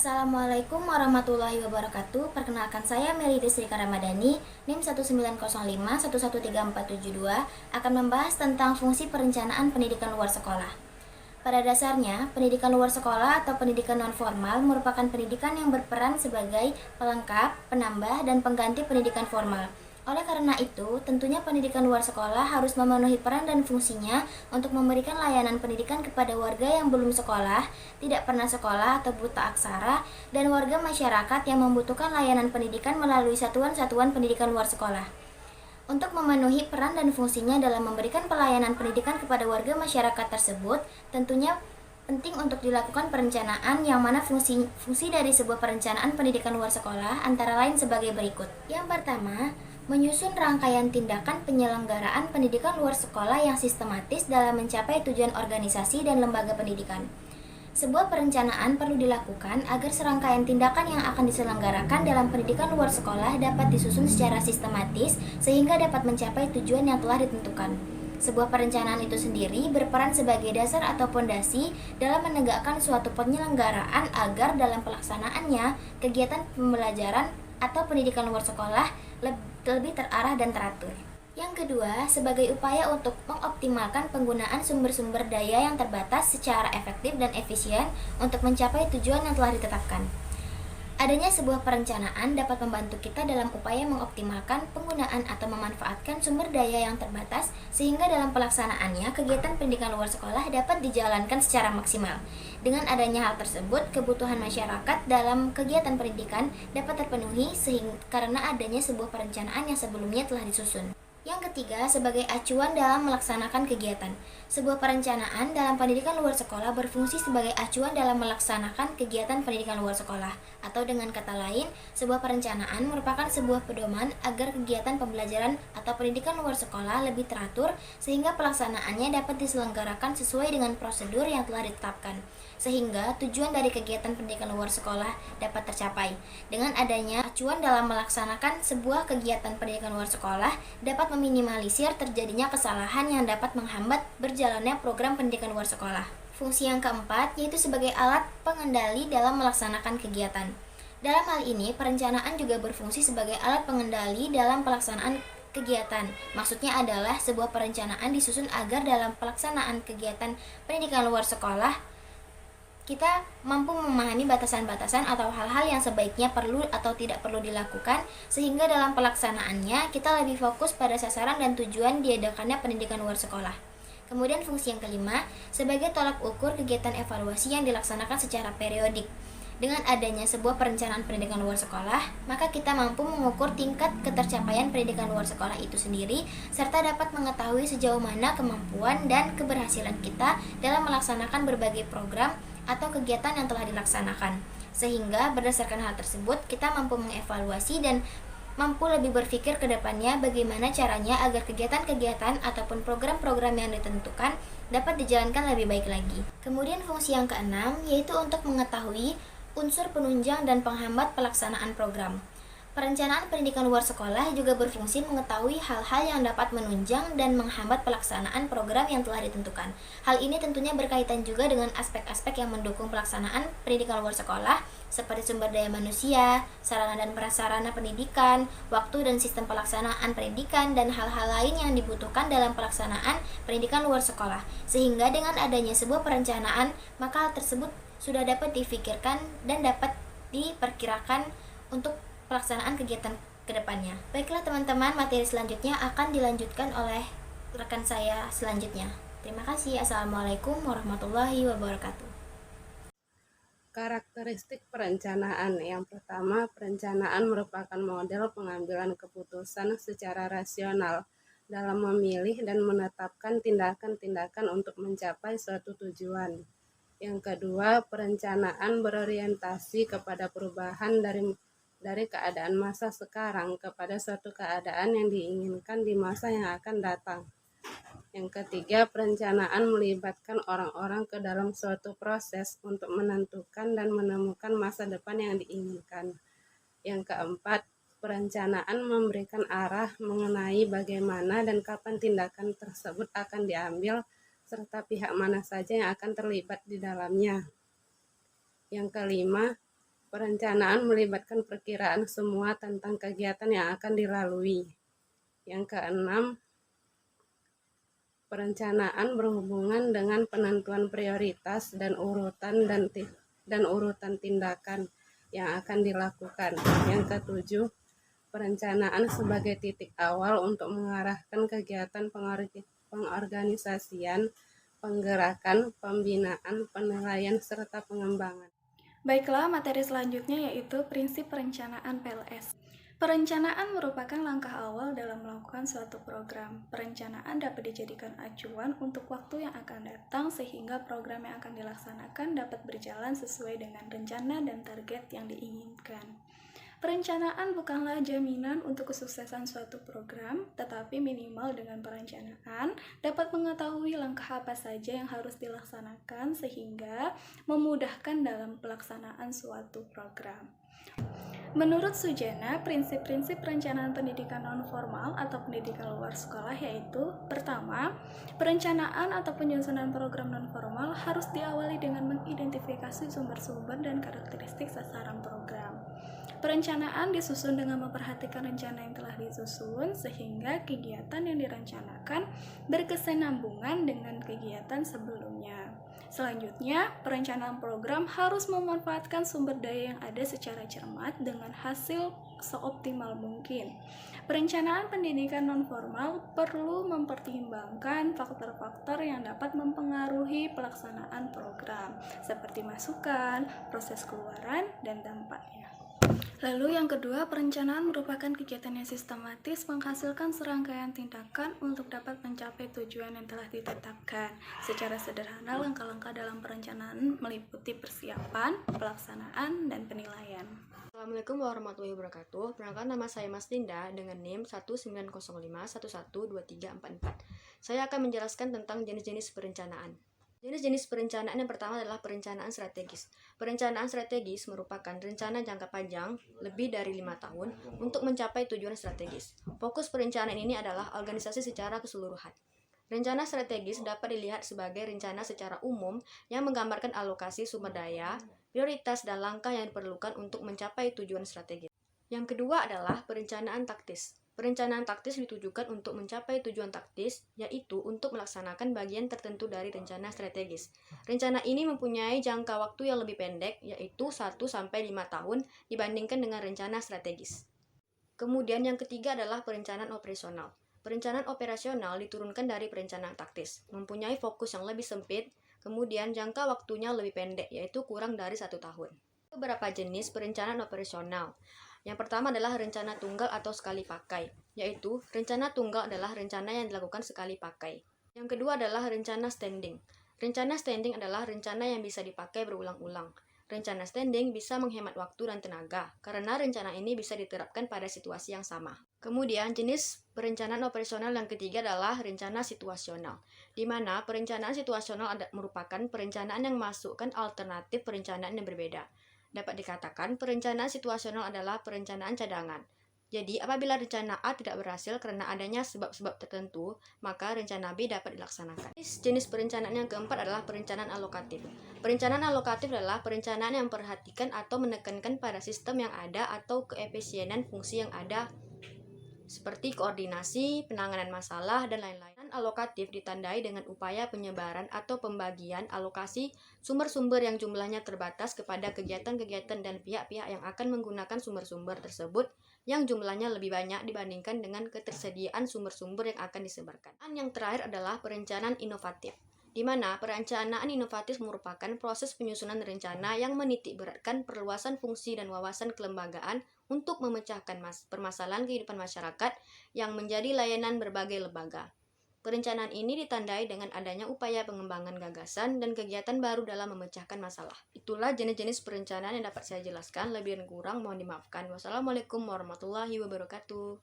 Assalamualaikum warahmatullahi wabarakatuh. Perkenalkan saya Meli Desrika Ramadhani, NIM 19051134772 akan membahas tentang fungsi perencanaan pendidikan luar sekolah. Pada dasarnya, pendidikan luar sekolah atau pendidikan non-formal merupakan pendidikan yang berperan sebagai pelengkap, penambah, dan pengganti pendidikan formal. Oleh karena itu, tentunya pendidikan luar sekolah harus memenuhi peran dan fungsinya untuk memberikan layanan pendidikan kepada warga yang belum sekolah, tidak pernah sekolah atau buta aksara, dan warga masyarakat yang membutuhkan layanan pendidikan melalui satuan-satuan pendidikan luar sekolah. Untuk memenuhi peran dan fungsinya dalam memberikan pelayanan pendidikan kepada warga masyarakat tersebut, tentunya penting untuk dilakukan perencanaan yang mana fungsi dari sebuah perencanaan pendidikan luar sekolah antara lain sebagai berikut. Yang pertama, menyusun rangkaian tindakan penyelenggaraan pendidikan luar sekolah yang sistematis dalam mencapai tujuan organisasi dan lembaga pendidikan. Sebuah perencanaan perlu dilakukan agar serangkaian tindakan yang akan diselenggarakan dalam pendidikan luar sekolah dapat disusun secara sistematis sehingga dapat mencapai tujuan yang telah ditentukan. Sebuah perencanaan itu sendiri berperan sebagai dasar atau pondasi dalam menegakkan suatu penyelenggaraan agar dalam pelaksanaannya kegiatan pembelajaran atau pendidikan luar sekolah lebih terarah dan teratur. Yang kedua, sebagai upaya untuk mengoptimalkan penggunaan sumber-sumber daya yang terbatas secara efektif dan efisien untuk mencapai tujuan yang telah ditetapkan. Adanya sebuah perencanaan dapat membantu kita dalam upaya mengoptimalkan penggunaan atau memanfaatkan sumber daya yang terbatas sehingga dalam pelaksanaannya kegiatan pendidikan luar sekolah dapat dijalankan secara maksimal. Dengan adanya hal tersebut, kebutuhan masyarakat dalam kegiatan pendidikan dapat terpenuhi karena adanya sebuah perencanaan yang sebelumnya telah disusun. Yang ketiga, sebagai acuan dalam melaksanakan kegiatan. Sebuah perencanaan dalam pendidikan luar sekolah berfungsi sebagai acuan dalam melaksanakan kegiatan pendidikan luar sekolah. Atau dengan kata lain, sebuah perencanaan merupakan sebuah pedoman agar kegiatan pembelajaran atau pendidikan luar sekolah lebih teratur sehingga pelaksanaannya dapat diselenggarakan sesuai dengan prosedur yang telah ditetapkan. Sehingga tujuan dari kegiatan pendidikan luar sekolah dapat tercapai. Dengan adanya acuan dalam melaksanakan sebuah kegiatan pendidikan luar sekolah dapat meminimalisir terjadinya kesalahan yang dapat menghambat berjalannya program pendidikan luar sekolah. Fungsi yang keempat yaitu sebagai alat pengendali dalam melaksanakan kegiatan. Dalam hal ini, perencanaan juga berfungsi sebagai alat pengendali dalam pelaksanaan kegiatan. Maksudnya adalah sebuah perencanaan disusun agar dalam pelaksanaan kegiatan pendidikan luar sekolah kita mampu memahami batasan-batasan atau hal-hal yang sebaiknya perlu atau tidak perlu dilakukan sehingga dalam pelaksanaannya kita lebih fokus pada sasaran dan tujuan diadakannya pendidikan luar sekolah. Kemudian fungsi yang kelima, sebagai tolak ukur kegiatan evaluasi yang dilaksanakan secara periodik. Dengan adanya sebuah perencanaan pendidikan luar sekolah, maka kita mampu mengukur tingkat ketercapaian pendidikan luar sekolah itu sendiri, serta dapat mengetahui sejauh mana kemampuan dan keberhasilan kita dalam melaksanakan berbagai program atau kegiatan yang telah dilaksanakan. Sehingga berdasarkan hal tersebut, kita mampu mengevaluasi dan mampu lebih berpikir ke depannya bagaimana caranya agar kegiatan-kegiatan ataupun program-program yang ditentukan dapat dijalankan lebih baik lagi. Kemudian fungsi yang keenam yaitu untuk mengetahui unsur penunjang dan penghambat pelaksanaan program. Perencanaan pendidikan luar sekolah juga berfungsi mengetahui hal-hal yang dapat menunjang dan menghambat pelaksanaan program yang telah ditentukan. Hal ini tentunya berkaitan juga dengan aspek-aspek yang mendukung pelaksanaan pendidikan luar sekolah, seperti sumber daya manusia, sarana dan prasarana pendidikan, waktu dan sistem pelaksanaan pendidikan, dan hal-hal lain yang dibutuhkan dalam pelaksanaan pendidikan luar sekolah. Sehingga dengan adanya sebuah perencanaan, maka hal tersebut sudah dapat difikirkan dan dapat diperkirakan untuk pelaksanaan kegiatan ke depannya. Baiklah teman-teman, materi selanjutnya akan dilanjutkan oleh rekan saya selanjutnya. Terima kasih. Assalamualaikum warahmatullahi wabarakatuh. Karakteristik perencanaan. Yang pertama, perencanaan merupakan model pengambilan keputusan secara rasional dalam memilih dan menetapkan tindakan-tindakan untuk mencapai suatu tujuan. Yang kedua, perencanaan berorientasi kepada perubahan dari keadaan masa sekarang kepada suatu keadaan yang diinginkan di masa yang akan datang. Yang ketiga, perencanaan melibatkan orang-orang ke dalam suatu proses untuk menentukan dan menemukan masa depan yang diinginkan. Yang keempat, perencanaan memberikan arah mengenai bagaimana dan kapan tindakan tersebut akan diambil serta pihak mana saja yang akan terlibat di dalamnya. Yang kelima, Perencanaan melibatkan perkiraan semua tentang kegiatan yang akan dilalui. Yang keenam, perencanaan berhubungan dengan penentuan prioritas dan urutan tindakan yang akan dilakukan. Yang ketujuh, perencanaan sebagai titik awal untuk mengarahkan kegiatan pengorganisasian, penggerakan, pembinaan, penilaian, serta pengembangan. Baiklah, materi selanjutnya yaitu prinsip perencanaan PLS. Perencanaan merupakan langkah awal dalam melakukan suatu program. Perencanaan dapat dijadikan acuan untuk waktu yang akan datang sehingga program yang akan dilaksanakan dapat berjalan sesuai dengan rencana dan target yang diinginkan. Perencanaan bukanlah jaminan untuk kesuksesan suatu program, tetapi minimal dengan perencanaan dapat mengetahui langkah apa saja yang harus dilaksanakan sehingga memudahkan dalam pelaksanaan suatu program. Menurut Sujana, prinsip-prinsip perencanaan pendidikan non-formal atau pendidikan luar sekolah yaitu: pertama, perencanaan atau penyusunan program non-formal harus diawali dengan mengidentifikasi sumber-sumber dan karakteristik sasaran program. Perencanaan disusun dengan memperhatikan rencana yang telah disusun sehingga kegiatan yang direncanakan berkesinambungan dengan kegiatan sebelumnya. Selanjutnya, perencanaan program harus memanfaatkan sumber daya yang ada secara cermat dengan hasil seoptimal mungkin. Perencanaan pendidikan non-formal perlu mempertimbangkan faktor-faktor yang dapat mempengaruhi pelaksanaan program, seperti masukan, proses keluaran, dan dampaknya. Lalu yang kedua, perencanaan merupakan kegiatan yang sistematis menghasilkan serangkaian tindakan untuk dapat mencapai tujuan yang telah ditetapkan. Secara sederhana, langkah-langkah dalam perencanaan meliputi persiapan, pelaksanaan, dan penilaian. Assalamualaikum warahmatullahi wabarakatuh. Perkenalkan, nama saya Mas Dinda dengan NIM 1905112344. Saya akan menjelaskan tentang jenis-jenis perencanaan. Jenis-jenis perencanaan yang pertama adalah perencanaan strategis. Perencanaan strategis merupakan rencana jangka panjang lebih dari 5 tahun untuk mencapai tujuan strategis. Fokus perencanaan ini adalah organisasi secara keseluruhan. Rencana strategis dapat dilihat sebagai rencana secara umum yang menggambarkan alokasi sumber daya, prioritas, dan langkah yang diperlukan untuk mencapai tujuan strategis. Yang kedua adalah perencanaan taktis. Perencanaan taktis ditujukan untuk mencapai tujuan taktis, yaitu untuk melaksanakan bagian tertentu dari rencana strategis. Rencana ini mempunyai jangka waktu yang lebih pendek, yaitu 1-5 tahun dibandingkan dengan rencana strategis. Kemudian yang ketiga adalah perencanaan operasional. Perencanaan operasional diturunkan dari perencanaan taktis, mempunyai fokus yang lebih sempit, kemudian jangka waktunya lebih pendek, yaitu kurang dari 1 tahun. Beberapa jenis perencanaan operasional. Yang pertama adalah rencana tunggal atau sekali pakai, yaitu rencana tunggal adalah rencana yang dilakukan sekali pakai. Yang kedua adalah rencana standing. Rencana standing adalah rencana yang bisa dipakai berulang-ulang. Rencana standing bisa menghemat waktu dan tenaga, karena rencana ini bisa diterapkan pada situasi yang sama. Kemudian jenis perencanaan operasional yang ketiga adalah rencana situasional, di mana perencanaan situasional merupakan perencanaan yang memasukkan alternatif perencanaan yang berbeda. Dapat dikatakan, perencanaan situasional adalah perencanaan cadangan. Jadi, apabila rencana A tidak berhasil karena adanya sebab-sebab tertentu, maka rencana B dapat dilaksanakan. Jenis perencanaan yang keempat adalah perencanaan alokatif. Perencanaan alokatif adalah perencanaan yang memperhatikan atau menekankan pada sistem yang ada atau keefisienan fungsi yang ada, seperti koordinasi, penanganan masalah, dan lain-lain. Alokatif ditandai dengan upaya penyebaran atau pembagian alokasi sumber-sumber yang jumlahnya terbatas kepada kegiatan-kegiatan dan pihak-pihak yang akan menggunakan sumber-sumber tersebut yang jumlahnya lebih banyak dibandingkan dengan ketersediaan sumber-sumber yang akan disebarkan. Dan yang terakhir adalah perencanaan inovatif, di mana perencanaan inovatif merupakan proses penyusunan rencana yang menitik beratkan perluasan fungsi dan wawasan kelembagaan untuk memecahkan permasalahan kehidupan masyarakat yang menjadi layanan berbagai lembaga. Perencanaan ini ditandai dengan adanya upaya pengembangan gagasan dan kegiatan baru dalam memecahkan masalah. Itulah jenis-jenis perencanaan yang dapat saya jelaskan, lebih dan kurang mohon dimaafkan. Wassalamualaikum warahmatullahi wabarakatuh.